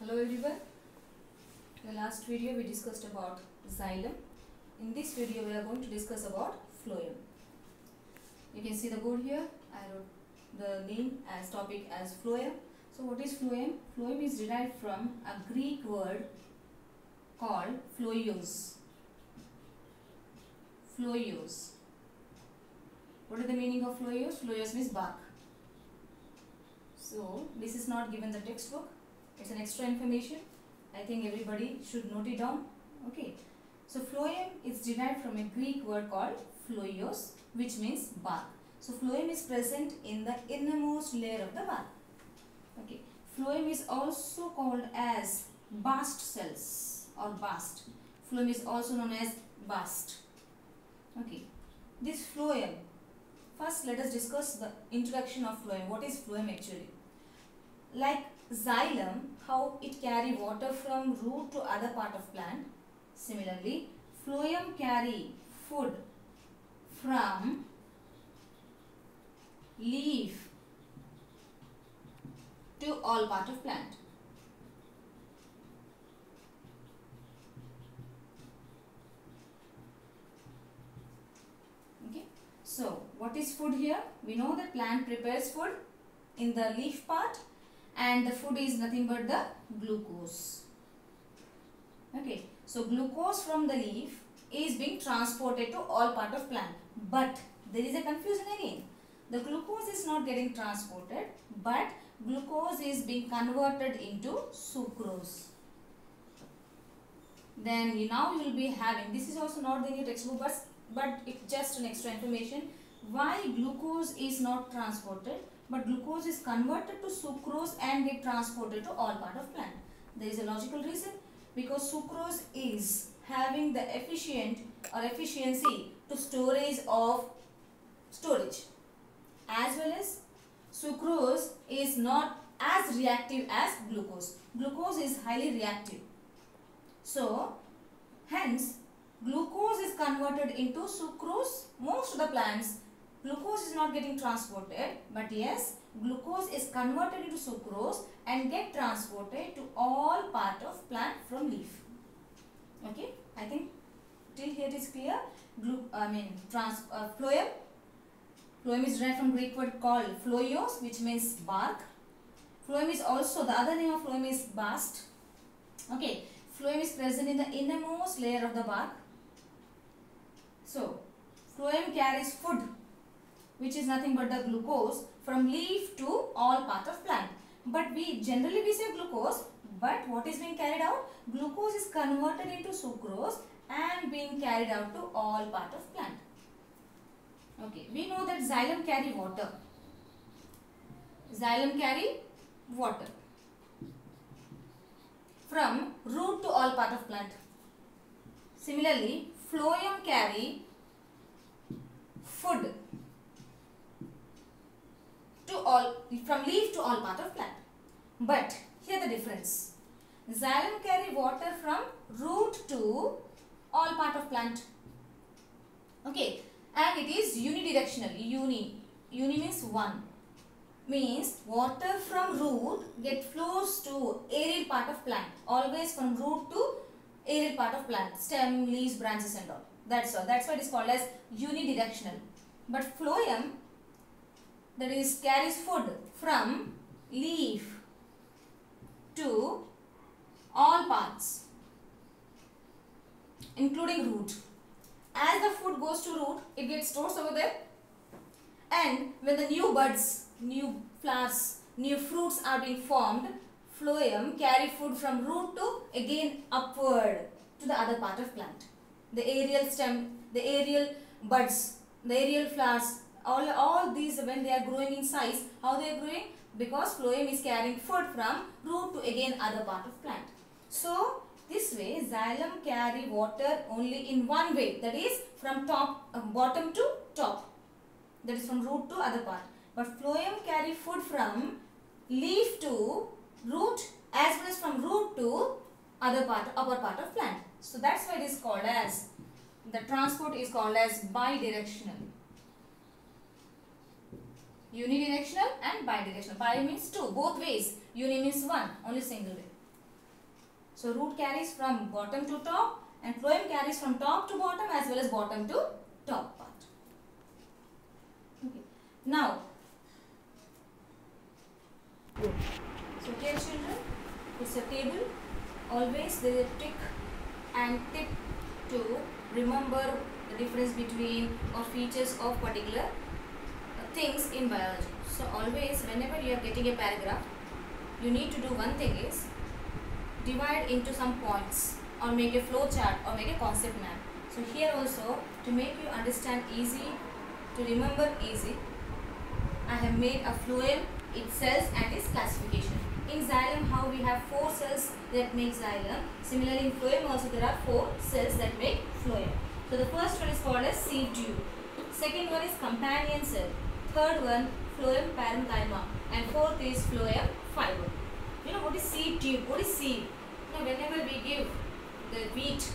Hello everyone. In the last video we discussed about xylem. In this video we are going to discuss about phloem. You can see the board here. I wrote the name as topic as phloem. So what is phloem? Phloem is derived from a Greek word called phloios. Phloios. What is the meaning of phloios? Phloios means bark. So this is not given the textbook. It's an extra information. I think everybody should note it down. Okay. So phloem is derived from a Greek word called phloios, which means bark. So phloem is present in the innermost layer of the bark. Okay. Phloem is also called as bast cells or bast. Phloem is also known as bast. Okay. This phloem. First, let us discuss the introduction of phloem. What is phloem actually? Like xylem, how it carry water from root to other part of plant. Similarly, phloem carry food from leaf to all part of plant. Okay. So, what is food here? We know that plant prepares food in the leaf part, and the food is nothing but the glucose. Okay, so glucose from the leaf is being transported to all part of plant, but there is a confusion again. The glucose is not getting transported, but glucose is being converted into sucrose. Then now you will be having, this is also not in your textbook, but it's just an extra information. Why glucose is not transported, but glucose is converted to sucrose and get transported to all part of plant? There is a logical reason, because sucrose is having the efficiency to storage, as well as sucrose is not as reactive as glucose. Glucose is highly reactive. So hence glucose is converted into sucrose. Most of the plants, glucose is not getting transported, but yes, glucose is converted into sucrose and get transported to all part of plant from leaf. Okay, I think till here it is clear. Phloem. Phloem is derived from Greek word called phloios, which means bark. Phloem is also, the other name of phloem is bast. Okay, phloem is present in the innermost layer of the bark. So phloem carries food, which is nothing but the glucose, from leaf to all part of plant. But we generally say glucose, but what is being carried out? Glucose is converted into sucrose and being carried out to all part of plant. Okay, we know that xylem carry water. Xylem carry water from root to all part of plant. Similarly, phloem carry food from leaf to all part of plant. But here the difference. Xylem carry water from root to all part of plant. Okay, and it is unidirectional. Uni means one. Means water from root flows to aerial part of plant. Always from root to aerial part of plant. Stem, leaves, branches and all. That's all. That's why it is called as unidirectional. But phloem, that is, carries food from leaf to all parts, including root. As the food goes to root, it gets stored over there, and when the new buds, new flowers, new fruits are being formed, phloem carry food from root to again upward to the other part of plant. The aerial stem, the aerial buds, the aerial flowers, all these, when they are growing in size, how they are growing? Because phloem is carrying food from root to again other part of plant. So this way xylem carry water only in one way, that is from bottom to top, that is from root to other part. But phloem carry food from leaf to root as well as from root to upper part of plant. So that's why it is called as, the transport is called as bidirectional. Unidirectional and bidirectional. Bi means two, both ways. Uni means one, only single way. So root carries from bottom to top and phloem carries from top to bottom as well as bottom to top part. Okay. Now, so here children, it's a table. Always there is a tick and tick to remember the difference between or features of particular things in biology. So always whenever you are getting a paragraph, you need to do one thing is divide into some points or make a flow chart or make a concept map. So here also, to make you understand easy, to remember easy, I have made a phloem, its cells and its classification. In xylem, how we have 4 cells that make xylem. Similarly in phloem also there are 4 cells that make phloem. So the first one is called as seed tube. Second one is companion cell. Third one phloem parenchyma and fourth is phloem fiber. You know what is seed tube? What is seed? Now whenever we give the wheat,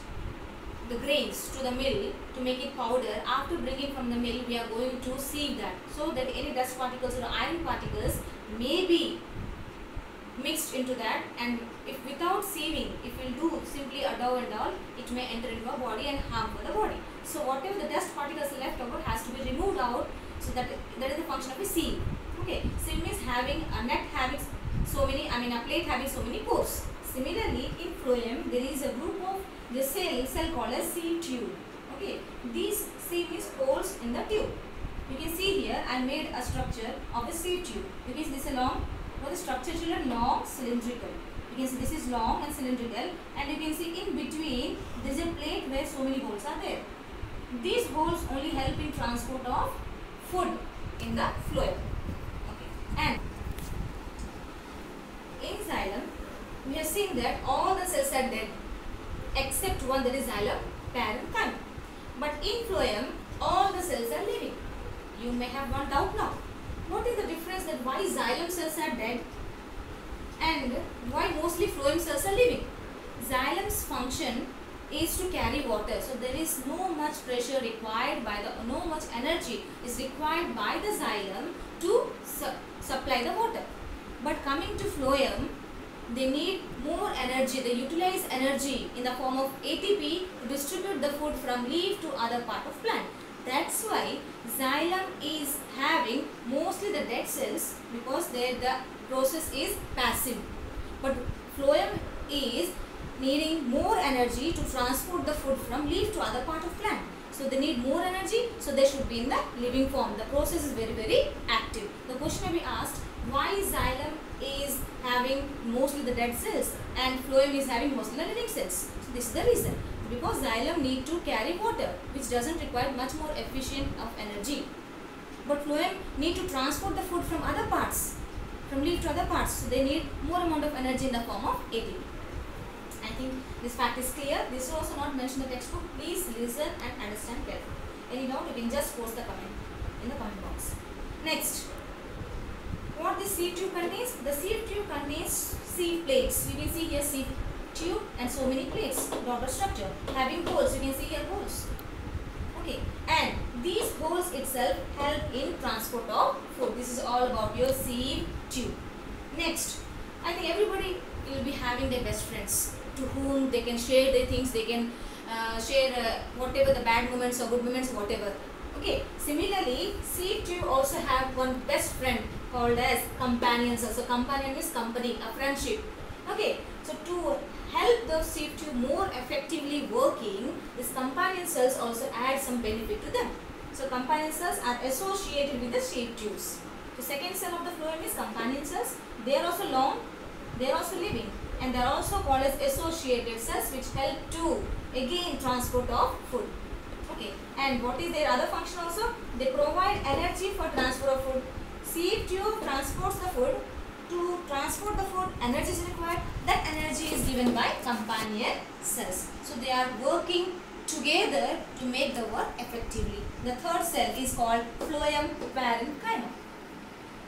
the grains to the mill to make it powder, after bringing from the mill we are going to sieve that so that any dust particles or iron particles may be mixed into that, and if without sieving, if we will do simply a dough and all, it may enter into our body and harm for the body. So whatever the dust particles left over has to be removed out, so that is the function of a sieve. Okay, sieve means having a net having so many, a plate having so many pores. Similarly in phloem there is a group of the cell called as sieve tube. Okay, these sieve means holes in the tube. You can see here I made a structure of a sieve tube. You can see this along. For the structure children, long cylindrical. You can see this is long and cylindrical, and you can see in between there is a plate where so many holes are there. These holes only help in transport of food in the phloem. Okay. And in xylem we have seen that all the cells are dead except one, that is xylem parenchyma. But in phloem all the cells are living. You may have one doubt now. What is the difference that why xylem cells are dead and why mostly phloem cells are living? Xylem's function is to carry water, so there is no much pressure required by the, no much energy is required by the xylem to supply the water. But coming to phloem, they need more energy, they utilize energy in the form of ATP to distribute the food from leaf to other part of plant. That's why xylem is having mostly the dead cells, because there the process is passive. But phloem is needing more energy to transport the food from leaf to other part of plant. So they need more energy, so they should be in the living form. The process is very, very active. The question may be asked, why xylem is having mostly the dead cells and phloem is having mostly the living cells? So this is the reason. Because xylem need to carry water, which doesn't require much more efficient of energy. But phloem need to transport the food from other parts, from leaf to other parts. So they need more amount of energy in the form of ATP. I think this fact is clear. This is also not mentioned in the textbook. Please listen and understand carefully. Any doubt, you can just post the comment in the comment box. Next, what this sieve tube contains? The sieve tube contains sieve plates. You can see here sieve tube and so many plates, dotted structure having holes. You can see here holes. Okay, and these holes itself help in transport of food. This is all about your sieve tube. Next, I think everybody will be having their best friends to whom they can share their things. They can share whatever the bad moments or good moments, whatever. Okay, similarly sieve tube also have one best friend called as companion cell. So companion is company, a friendship. Okay, so to help the sieve tube more effectively working, these companion cells also add some benefit to them. So companion cells are associated with the sieve tubes. The second cell of the phloem is companion cells. They are also long, they are also living, and they are also called as associated cells, which help to again transport of food. Okay, and what is their other function also? They provide energy for transfer of food. Sieve tube transports the food. To transport the food, energy is required. That energy is given by companion cells. So they are working together to make the work effectively. The third cell is called phloem parenchyma.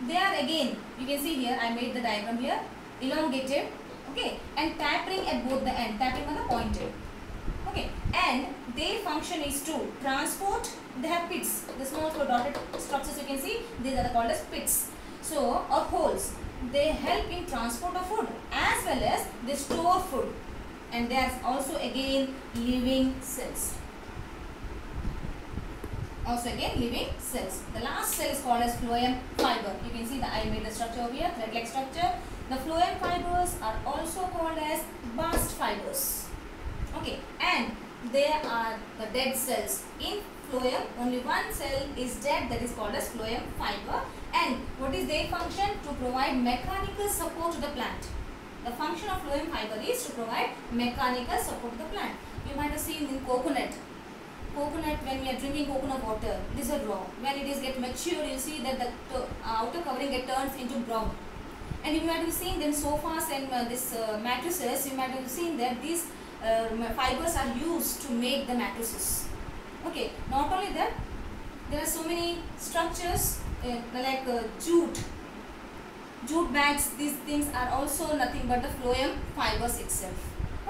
They are again, you can see here, I made the diagram here, elongated, okay, and tapering at both the end, tapping on the pointed. Okay, and their function is to transport. They have pits. The small dotted structures you can see, these are called as pits. So, or holes. They help in transport of food as well as they store food. and they are also again living cells. Also again living cells. The last cell is called as phloem fiber. You can see that I made the structure over here, thread-like structure. The phloem fibers are also called as bast fibers. Okay, and they are the dead cells. In phloem, only one cell is dead, that is called as phloem fiber. And what is their function? To provide mechanical support to the plant. The function of phloem fiber is to provide mechanical support to the plant. You might have seen in coconut. Coconut, when we are drinking coconut water, it is a raw. When it is get mature, you see that the outer covering get turns into brown. And you might have seen then sofas and this mattresses, you might have seen that these fibers are used to make the mattresses. Okay, not only that, there are so many structures like jute bags. These things are also nothing but the phloem fibers itself.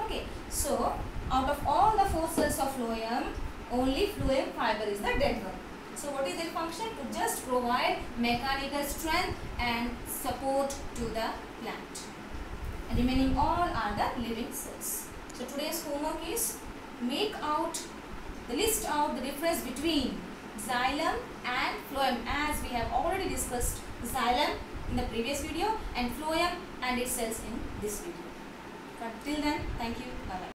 Okay, so out of all the 4 cells of phloem, only phloem fiber is the dead one. So what is their function? To just provide mechanical strength and support to the plant. And remaining all are the living cells. So today's homework is list out the difference between xylem and phloem, as we have already discussed xylem in the previous video and phloem and its cells in this video. But till then, thank you. Bye bye.